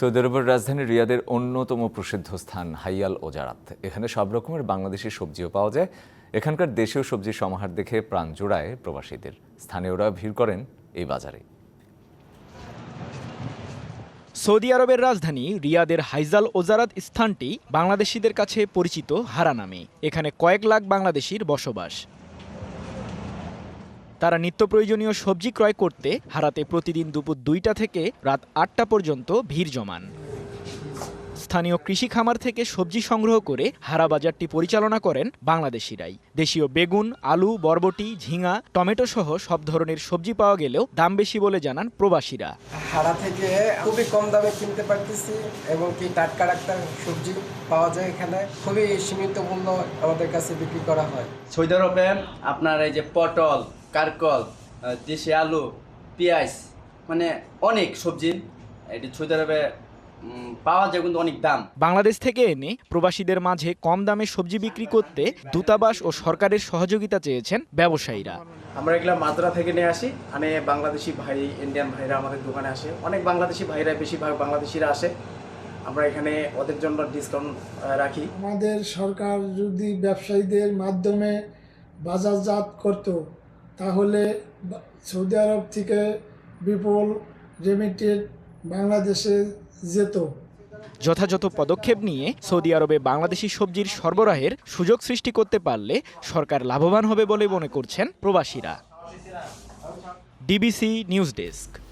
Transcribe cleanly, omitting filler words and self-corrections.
Saudi আরবের রাজধানী রিয়াদের অন্যতম প্রসিদ্ধ স্থান হাইয়াল ওজারাত। এখানে সব রকমের বাংলাদেশি সবজিও পাওয়া যায়। এখানকার দেশীয় সবজির সমাহার দেখে প্রাণ জোড়ায় প্রবাসীদের। স্থানীয়রা ভিড় করেন এই বাজারে। সৌদি আরবের রাজধানী রিয়াদের হাইজাল ওজারাত স্থানটি বাংলাদেশিদের কাছে পরিচিত হারা নামে। এখানে কয়েক লাখ বাংলাদেশির বসবাস। তারা নিত্য প্রয়োজনীয় সবজি ক্রয় করতে হারাতে প্রতিদিন দুপুর 2টা থেকে রাত 8টা পর্যন্ত ভিড় জমান। স্থানীয় কৃষি খামার থেকে সবজি সংগ্রহ করে হারা বাজারটি পরিচালনা করেন বাংলাদেশিরাই। দেশীয় বেগুন, আলু, বরবটি, ঝিঙা, টমেটো সহ সব ধরনের সবজি পাওয়া গেলেও দাম বেশি বলে জানান প্রবাসীরা। হারা থেকে খুবই কম দামে কিনতে পারতেছি এবং কি টাটকা টাটকা সবজি পাওয়া যায়। এখানে খুবই সীমিত মূল্য আমাদের কাছে বিক্রি করা হয়। সৌদি আরবে আপনার এই যে পটল, কারকল, দেশি আলু, পেঁয়াজ, মানে অনেক সবজি এটি সৌদি আরবে পাওয়া যায়, কিন্তু অনেক দাম। বাংলাদেশ থেকে এনে প্রবাসীদের মাঝে কম দামে সবজি বিক্রি করতে দূতাবাস ও সরকারের সহযোগিতা চেয়েছেন ব্যবসায়ীরা। আমরা এগুলা মাদ্রা থেকে নিয়ে আসি, মানে বাংলাদেশি ভাই, ইন্ডিয়ান ভাইরা আমাদের দোকানে আসে। অনেক বাংলাদেশি ভাইরা, বেশিরভাগ বাংলাদেশিরা আসে। আমরা এখানে ওদের জন্য ডিসকাউন্ট রাখি। আমাদের সরকার যদি ব্যবসায়ীদের মাধ্যমে বাজারজাত করত, তাহলে সৌদি আরব থেকে বিপুল রেমিটেড বাংলাদেশে যেত। যথাযথ পদক্ষেপ নিয়ে সৌদি আরবে বাংলাদেশি সবজির সরবরাহের সুযোগ সৃষ্টি করতে পারলে সরকার লাভবান হবে বলে মনে করছেন প্রবাসীরা। DBC news desk.